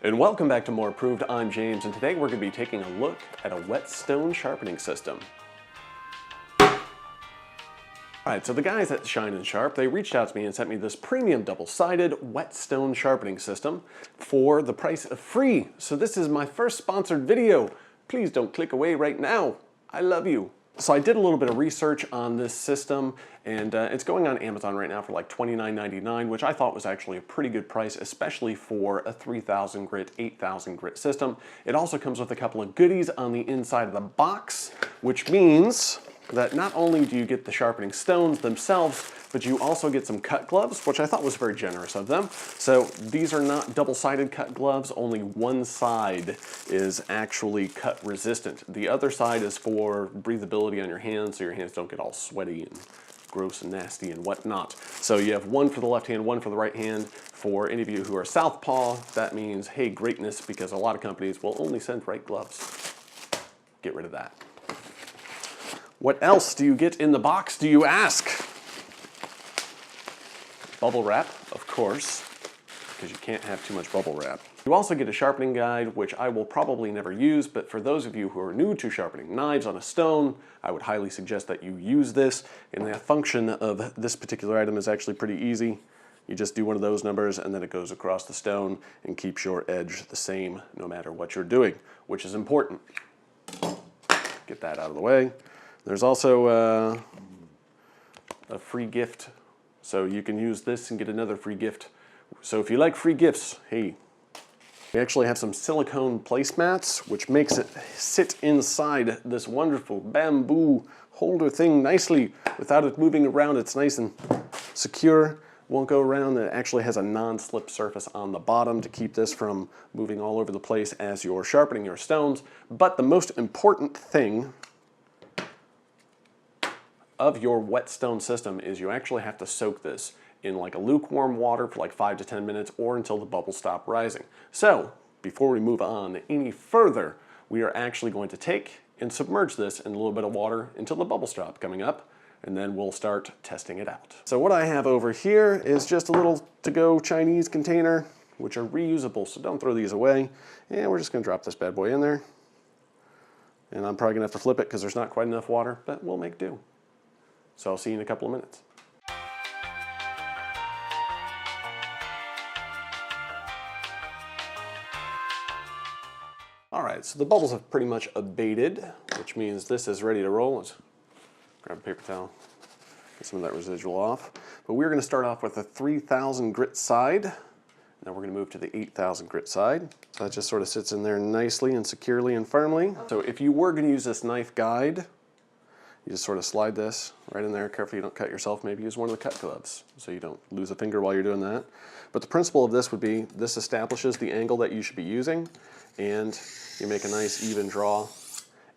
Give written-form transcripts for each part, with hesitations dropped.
And welcome back to More Approved. I'm James, and today we're going to be taking a look at a Whetstone sharpening system. Alright, so the guys at Shine and Sharp, they reached out to me and sent me this premium double-sided Whetstone sharpening system for the price of free. So this is my first sponsored video. Please don't click away right now. I love you. So I did a little bit of research on this system, and it's going on Amazon right now for like $29.99, which I thought was actually a pretty good price, especially for a 3,000 grit, 8,000 grit system. It also comes with a couple of goodies on the inside of the box, which means that not only do you get the sharpening stones themselves, but you also get some cut gloves, which I thought was very generous of them. So these are not double-sided cut gloves, only one side is actually cut resistant. The other side is for breathability on your hands, so your hands don't get all sweaty and gross and nasty and whatnot. So you have one for the left hand, one for the right hand. For any of you who are southpaw, that means, hey, greatness, because a lot of companies will only send right gloves. Get rid of that. What else do you get in the box, do you ask? Bubble wrap, of course, because you can't have too much bubble wrap. You also get a sharpening guide, which I will probably never use, but for those of you who are new to sharpening knives on a stone, I would highly suggest that you use this. And the function of this particular item is actually pretty easy. You just do one of those numbers and then it goes across the stone and keeps your edge the same no matter what you're doing, which is important. Get that out of the way. There's also a free gift. So you can use this and get another free gift. So if you like free gifts, hey. We actually have some silicone placemats, which makes it sit inside this wonderful bamboo holder thing nicely without it moving around. It's nice and secure, won't go around. It actually has a non-slip surface on the bottom to keep this from moving all over the place as you're sharpening your stones. But the most important thing of your Whetstone system is you actually have to soak this in like a lukewarm water for like 5 to 10 minutes or until the bubbles stop rising. So before we move on any further, we are actually going to take and submerge this in a little bit of water until the bubbles stop coming up, and then we'll start testing it out. So what I have over here is just a little to-go Chinese container, which are reusable, so don't throw these away. And we're just gonna drop this bad boy in there. And I'm probably gonna have to flip it because there's not quite enough water, but we'll make do. So I'll see you in a couple of minutes. All right, so the bubbles have pretty much abated, which means this is ready to roll. Let's grab a paper towel, get some of that residual off. But we're gonna start off with a 3,000 grit side. Now we're gonna move to the 8,000 grit side. So that just sort of sits in there nicely and securely and firmly. So if you were gonna use this knife guide, you just sort of slide this right in there. Carefully you don't cut yourself. Maybe use one of the cut gloves so you don't lose a finger while you're doing that. But the principle of this would be, this establishes the angle that you should be using, and you make a nice even draw.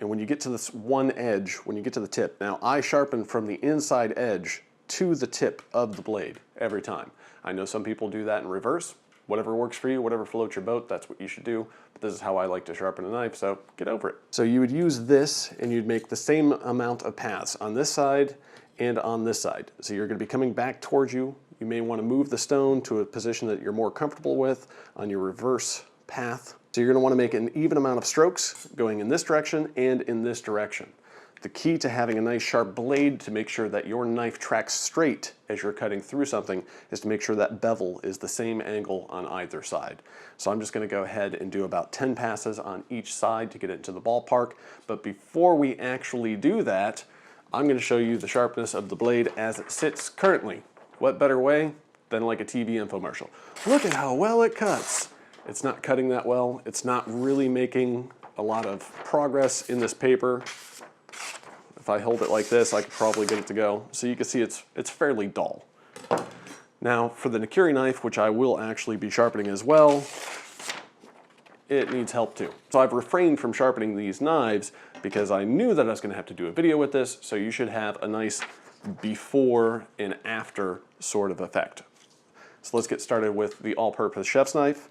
And when you get to this one edge, when you get to the tip, now I sharpen from the inside edge to the tip of the blade every time. I know some people do that in reverse. Whatever works for you, whatever floats your boat, that's what you should do. But this is how I like to sharpen a knife, so get over it. So you would use this and you'd make the same amount of paths on this side and on this side. So you're gonna be coming back towards you. You may wanna move the stone to a position that you're more comfortable with on your reverse path. So you're gonna wanna make an even amount of strokes going in this direction and in this direction. The key to having a nice sharp blade to make sure that your knife tracks straight as you're cutting through something is to make sure that bevel is the same angle on either side. So I'm just gonna go ahead and do about 10 passes on each side to get it into the ballpark. But before we actually do that, I'm gonna show you the sharpness of the blade as it sits currently. What better way than like a TV infomercial? Look at how well it cuts. It's not cutting that well. It's not really making a lot of progress in this paper. If I hold it like this, I could probably get it to go. So you can see it's fairly dull. Now for the Nakiri knife, which I will actually be sharpening as well, it needs help too. So I've refrained from sharpening these knives because I knew that I was gonna have to do a video with this, so you should have a nice before and after sort of effect. So let's get started with the all-purpose chef's knife.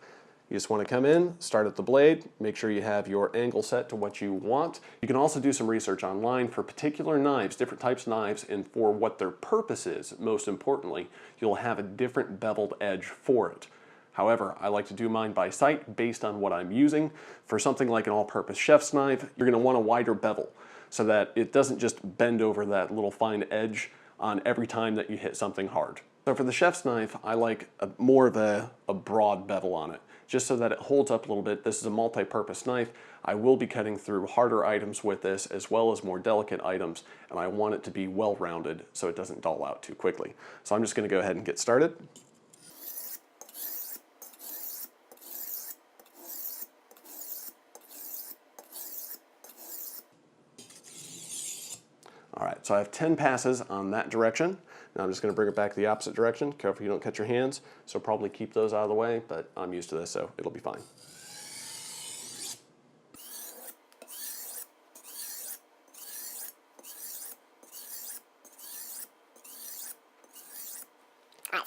You just want to come in, start at the blade, make sure you have your angle set to what you want. You can also do some research online for particular knives, different types of knives, and for what their purpose is, most importantly, you'll have a different beveled edge for it. However, I like to do mine by sight based on what I'm using. For something like an all-purpose chef's knife, you're going to want a wider bevel so that it doesn't just bend over that little fine edge on every time that you hit something hard. So for the chef's knife, I like more of a broad bevel on it, just so that it holds up a little bit. This is a multi-purpose knife. I will be cutting through harder items with this as well as more delicate items, and I want it to be well-rounded so it doesn't dull out too quickly. So I'm just going to go ahead and get started. All right, so I have 10 passes on that direction. Now I'm just going to bring it back the opposite direction. Careful you don't cut your hands, so probably keep those out of the way, but I'm used to this, so it'll be fine.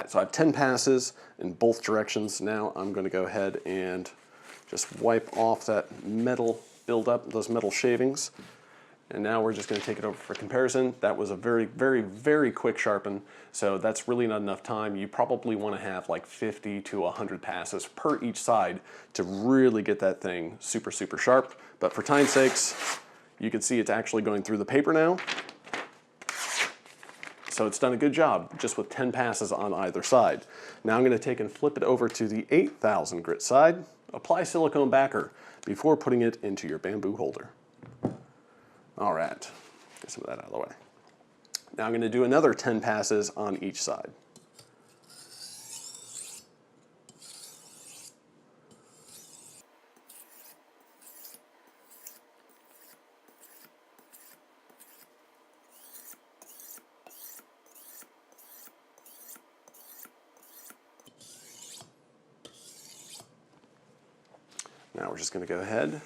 So I have 10 passes in both directions. Now I'm going to go ahead and just wipe off that metal buildup, those metal shavings. And now we're just going to take it over for comparison. That was a very, very, very quick sharpen, so that's really not enough time. You probably want to have like 50 to 100 passes per each side to really get that thing super, super sharp. But for time's sakes, you can see it's actually going through the paper now. So it's done a good job just with 10 passes on either side. Now I'm going to take and flip it over to the 8,000 grit side, apply silicone backer before putting it into your bamboo holder. All right, get some of that out of the way. Now I'm going to do another 10 passes on each side. Now we're just going to go ahead,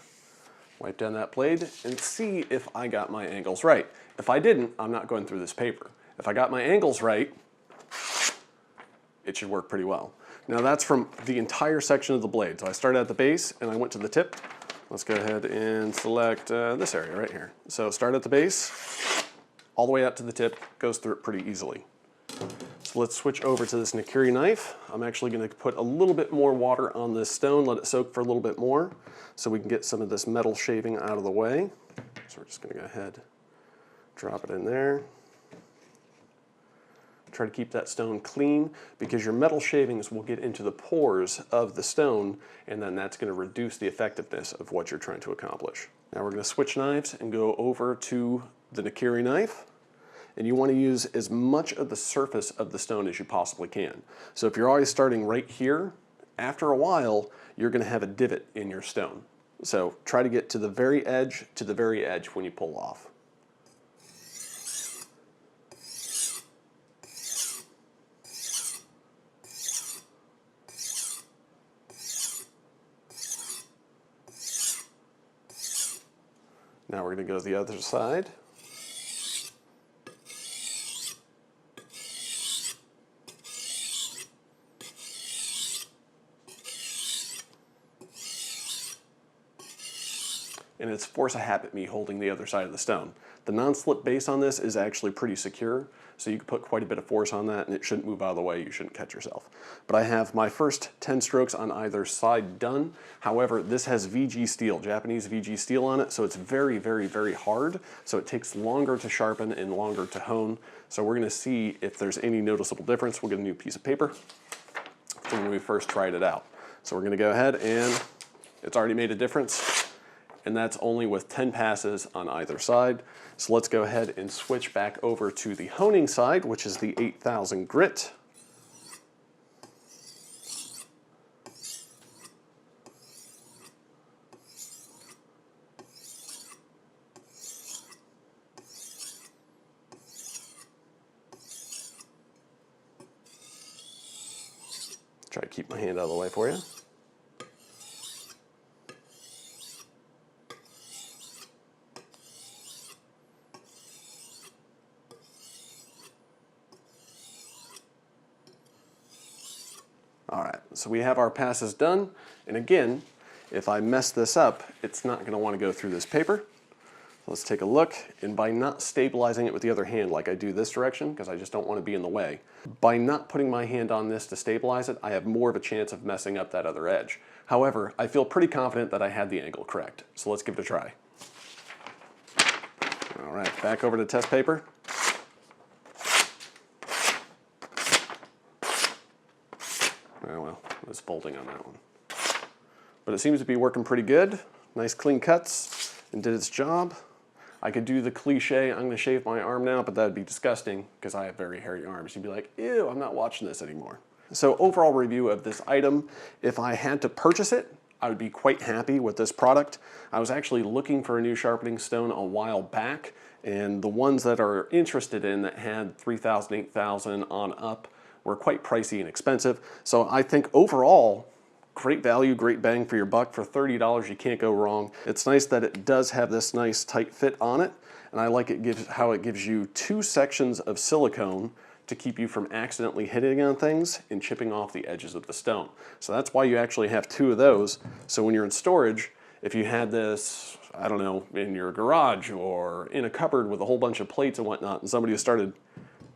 wipe down that blade, and see if I got my angles right. If I didn't, I'm not going through this paper. If I got my angles right, it should work pretty well. Now that's from the entire section of the blade. So I started at the base and I went to the tip. Let's go ahead and select this area right here. So start at the base, all the way out to the tip, goes through it pretty easily. So let's switch over to this Nakiri knife. I'm actually going to put a little bit more water on this stone, let it soak for a little bit more so we can get some of this metal shaving out of the way. So we're just going to go ahead, drop it in there. Try to keep that stone clean because your metal shavings will get into the pores of the stone, and then that's going to reduce the effectiveness of what you're trying to accomplish. Now we're going to switch knives and go over to the Nakiri knife. And you want to use as much of the surface of the stone as you possibly can. So if you're always starting right here, after a while, you're going to have a divot in your stone. So try to get to the very edge when you pull off. Now we're going to go to the other side. And it's force of habit me holding the other side of the stone. The non-slip base on this is actually pretty secure, so you can put quite a bit of force on that and it shouldn't move out of the way, you shouldn't cut yourself. But I have my first 10 strokes on either side done. However, this has VG steel, Japanese VG steel on it, so it's very, very, very hard. So it takes longer to sharpen and longer to hone. So we're gonna see if there's any noticeable difference. We'll get a new piece of paper from when we first tried it out. So we're gonna go ahead and it's already made a difference. And that's only with 10 passes on either side. So let's go ahead and switch back over to the honing side, which is the 8,000 grit. Try to keep my hand out of the way for you. All right, so we have our passes done. And again, if I mess this up, it's not going to want to go through this paper. Let's take a look, and by not stabilizing it with the other hand like I do this direction, because I just don't want to be in the way, by not putting my hand on this to stabilize it, I have more of a chance of messing up that other edge. However, I feel pretty confident that I had the angle correct, so let's give it a try. All right, back over to test paper. Oh well, it's folding on that one. But it seems to be working pretty good. Nice clean cuts, and did its job. I could do the cliche, I'm going to shave my arm now, but that would be disgusting because I have very hairy arms. You'd be like, ew, I'm not watching this anymore. So overall review of this item, if I had to purchase it, I would be quite happy with this product. I was actually looking for a new sharpening stone a while back, and the ones that are interested in that had 3,000, 8,000 on up were quite pricey and expensive. So I think overall, great value, great bang for your buck. For $30, you can't go wrong. It's nice that it does have this nice tight fit on it, and I like how it gives you 2 sections of silicone to keep you from accidentally hitting on things and chipping off the edges of the stone. So that's why you actually have 2 of those. So when you're in storage, if you had this, I don't know, in your garage or in a cupboard with a whole bunch of plates and whatnot, and somebody started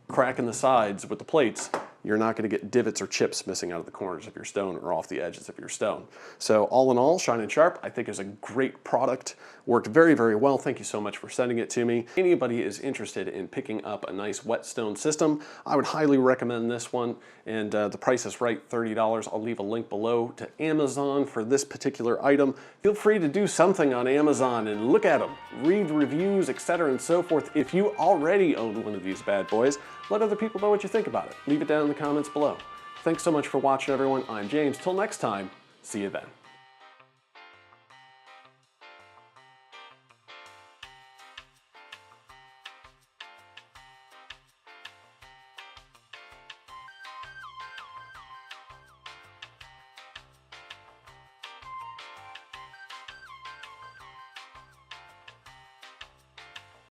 cracking the sides with the plates, you're not going to get divots or chips missing out of the corners of your stone or off the edges of your stone. So all in all, Shine and Sharp, I think is a great product. Worked very, very well. Thank you so much for sending it to me. Anybody is interested in picking up a nice Whetstone system, I would highly recommend this one. And the price is right, $30. I'll leave a link below to Amazon for this particular item. Feel free to do something on Amazon and look at them, read reviews, etc. and so forth. If you already own one of these bad boys, let other people know what you think about it. Leave it down in the comments below. Thanks so much for watching, everyone. I'm James. Till next time, see you then.